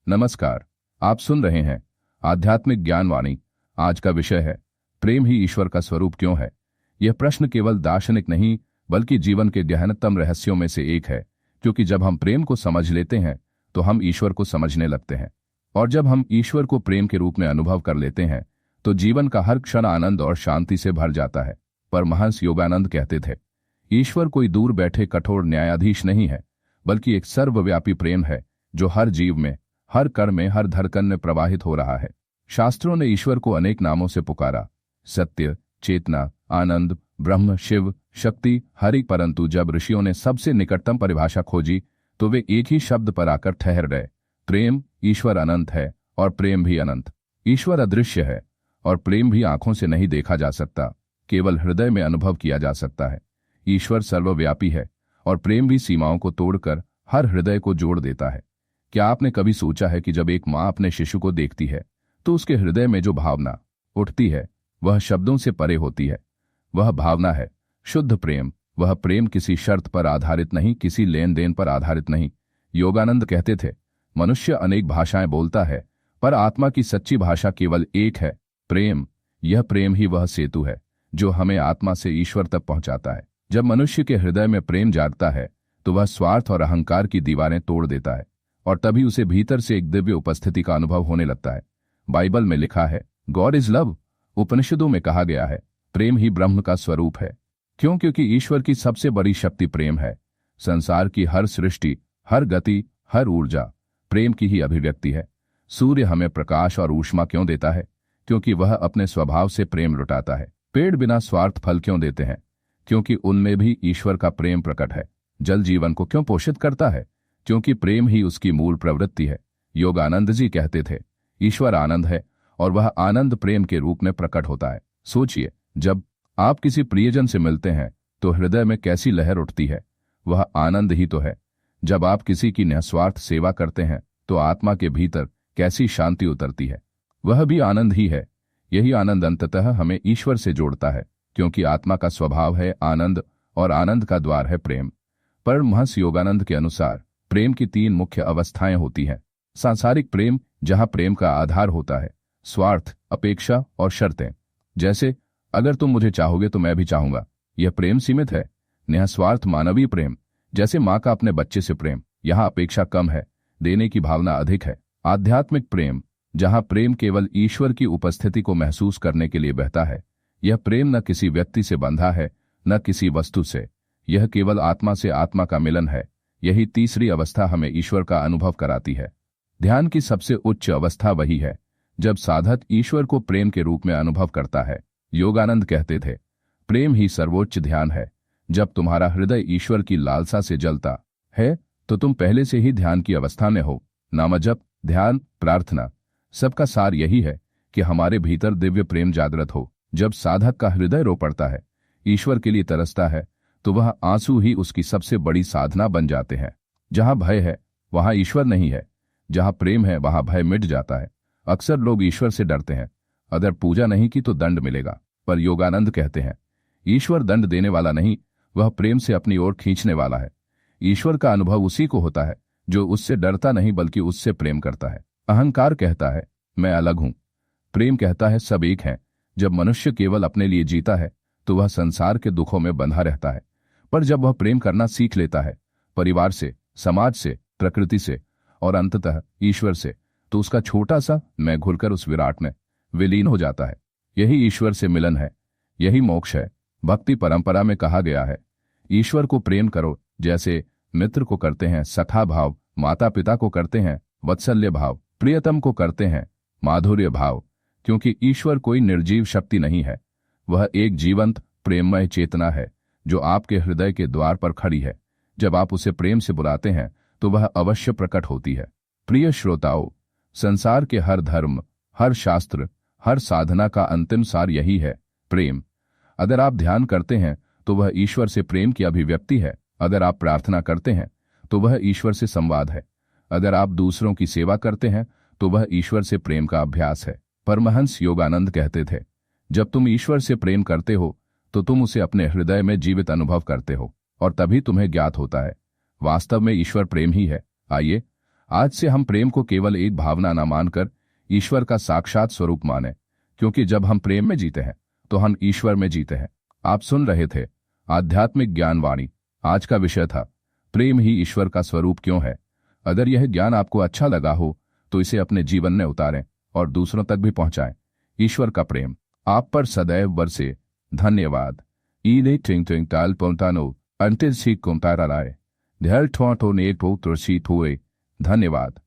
नमस्कार। आप सुन रहे हैं आध्यात्मिक ज्ञानवाणी। आज का विषय है प्रेम ही ईश्वर का स्वरूप क्यों है। यह प्रश्न केवल दार्शनिक नहीं बल्कि जीवन के गहनतम रहस्यों में से एक है, क्योंकि जब हम प्रेम को समझ लेते हैं तो हम ईश्वर को समझने लगते हैं, और जब हम ईश्वर को प्रेम के रूप में अनुभव कर लेते हैं तो जीवन का हर क्षण आनंद और शांति से भर जाता है। परमहंस योगानंद कहते थे, ईश्वर कोई दूर बैठे कठोर न्यायाधीश नहीं है, बल्कि एक सर्वव्यापी प्रेम है जो हर जीव में, हर कर्म में, हर धड़कन में प्रवाहित हो रहा है। शास्त्रों ने ईश्वर को अनेक नामों से पुकारा, सत्य, चेतना, आनंद, ब्रह्म, शिव, शक्ति, हरि, परंतु जब ऋषियों ने सबसे निकटतम परिभाषा खोजी तो वे एक ही शब्द पर आकर ठहर गए, प्रेम। ईश्वर अनंत है और प्रेम भी अनंत। ईश्वर अदृश्य है और प्रेम भी आंखों से नहीं देखा जा सकता, केवल हृदय में अनुभव किया जा सकता है। ईश्वर सर्वव्यापी है और प्रेम भी सीमाओं को तोड़कर हर हृदय को जोड़ देता है। क्या आपने कभी सोचा है कि जब एक माँ अपने शिशु को देखती है तो उसके हृदय में जो भावना उठती है वह शब्दों से परे होती है। वह भावना है शुद्ध प्रेम। वह प्रेम किसी शर्त पर आधारित नहीं, किसी लेन देन पर आधारित नहीं। योगानंद कहते थे, मनुष्य अनेक भाषाएं बोलता है पर आत्मा की सच्ची भाषा केवल एक है, प्रेम। यह प्रेम ही वह सेतु है जो हमें आत्मा से ईश्वर तक पहुंचाता है। जब मनुष्य के हृदय में प्रेम जागता है तो वह स्वार्थ और अहंकार की दीवारें तोड़ देता है और तभी उसे भीतर से एक दिव्य उपस्थिति का अनुभव होने लगता है। बाइबल में लिखा है, गॉड इज लव। उपनिषदों में कहा गया है, प्रेम ही ब्रह्म का स्वरूप है। क्यों? क्योंकि ईश्वर की सबसे बड़ी शक्ति प्रेम है। संसार की हर सृष्टि, हर गति, हर ऊर्जा प्रेम की ही अभिव्यक्ति है। सूर्य हमें प्रकाश और ऊष्मा क्यों देता है? क्योंकि वह अपने स्वभाव से प्रेम लुटाता है। पेड़ बिना स्वार्थ फल क्यों देते हैं? क्योंकि उनमें भी ईश्वर का प्रेम प्रकट है। जल जीवन को क्यों पोषित करता है? क्योंकि प्रेम ही उसकी मूल प्रवृत्ति है। योगानंद जी कहते थे, ईश्वर आनंद है और वह आनंद प्रेम के रूप में प्रकट होता है। सोचिए, जब आप किसी प्रियजन से मिलते हैं तो हृदय में कैसी लहर उठती है? वह आनंद ही तो है। जब आप किसी की निस्वार्थ सेवा करते हैं तो आत्मा के भीतर कैसी शांति उतरती है? वह भी आनंद ही है। यही आनंद अंततः हमें ईश्वर से जोड़ता है, क्योंकि आत्मा का स्वभाव है आनंद और आनंद का द्वार है प्रेम। परमहंस योगानंद के अनुसार प्रेम की तीन मुख्य अवस्थाएं होती हैं। सांसारिक प्रेम, जहां प्रेम का आधार होता है स्वार्थ, अपेक्षा और शर्तें। जैसे, अगर तुम मुझे चाहोगे तो मैं भी चाहूंगा, यह प्रेम सीमित है। निस्वार्थ मानवीय प्रेम, जैसे माँ का अपने बच्चे से प्रेम, यहाँ अपेक्षा कम है, देने की भावना अधिक है। आध्यात्मिक प्रेम, जहां प्रेम केवल ईश्वर की उपस्थिति को महसूस करने के लिए बहता है। यह प्रेम न किसी व्यक्ति से बंधा है न किसी वस्तु से, यह केवल आत्मा से आत्मा का मिलन है। यही तीसरी अवस्था हमें ईश्वर का अनुभव कराती है। ध्यान की सबसे उच्च अवस्था वही है जब साधक ईश्वर को प्रेम के रूप में अनुभव करता है। योगानंद कहते थे, प्रेम ही सर्वोच्च ध्यान है। जब तुम्हारा हृदय ईश्वर की लालसा से जलता है तो तुम पहले से ही ध्यान की अवस्था में हो। नाम जप, ध्यान, प्रार्थना, सबका सार यही है कि हमारे भीतर दिव्य प्रेम जागृत हो। जब साधक का हृदय रो पड़ता है, ईश्वर के लिए तरसता है, तो वह आंसू ही उसकी सबसे बड़ी साधना बन जाते हैं। जहां भय है वहां ईश्वर नहीं है, जहां प्रेम है वहां भय मिट जाता है। अक्सर लोग ईश्वर से डरते हैं, अगर पूजा नहीं की तो दंड मिलेगा, पर योगानंद कहते हैं, ईश्वर दंड देने वाला नहीं, वह प्रेम से अपनी ओर खींचने वाला है। ईश्वर का अनुभव उसी को होता है जो उससे डरता नहीं बल्कि उससे प्रेम करता है। अहंकार कहता है मैं अलग हूं, प्रेम कहता है सब एक हैं। जब मनुष्य केवल अपने लिए जीता है तो वह संसार के दुखों में बंधा रहता है, पर जब वह प्रेम करना सीख लेता है, परिवार से, समाज से, प्रकृति से और अंततः ईश्वर से, तो उसका छोटा सा मैं घुलकर उस विराट में विलीन हो जाता है। यही ईश्वर से मिलन है, यही मोक्ष है। भक्ति परंपरा में कहा गया है, ईश्वर को प्रेम करो जैसे मित्र को करते हैं सखा भाव, माता पिता को करते हैं वात्सल्य भाव, प्रियतम को करते हैं माधुर्य भाव। क्योंकि ईश्वर कोई निर्जीव शक्ति नहीं है, वह एक जीवंत प्रेममय चेतना है जो आपके हृदय के द्वार पर खड़ी है। जब आप उसे प्रेम से बुलाते हैं तो वह अवश्य प्रकट होती है। प्रिय श्रोताओं, संसार के हर धर्म, हर शास्त्र, हर साधना का अंतिम सार यही है, प्रेम। अगर आप ध्यान करते हैं तो वह ईश्वर से प्रेम की अभिव्यक्ति है। अगर आप प्रार्थना करते हैं तो वह ईश्वर से संवाद है। अगर आप दूसरों की सेवा करते हैं तो वह ईश्वर से प्रेम का अभ्यास है। परमहंस योगानंद कहते थे, जब तुम ईश्वर से प्रेम करते हो तो तुम उसे अपने हृदय में जीवित अनुभव करते हो और तभी तुम्हें ज्ञात होता है वास्तव में ईश्वर प्रेम ही है। आइए आज से हम प्रेम को केवल एक भावना न मानकर ईश्वर का साक्षात स्वरूप माने, क्योंकि जब हम प्रेम में जीते हैं तो हम ईश्वर में जीते हैं। आप सुन रहे थे आध्यात्मिक ज्ञानवाणी। आज का विषय था प्रेम ही ईश्वर का स्वरूप क्यों है। अगर यह ज्ञान आपको अच्छा लगा हो तो इसे अपने जीवन में उतारें और दूसरों तक भी पहुंचाएं। ईश्वर का प्रेम आप पर सदैव बरसे। धन्यवाद। ईने टिंग टिंग ताल पोंतानो अंतिल सी कुमतारा राय ढेल ठो ने पो तुरसी थोए। धन्यवाद।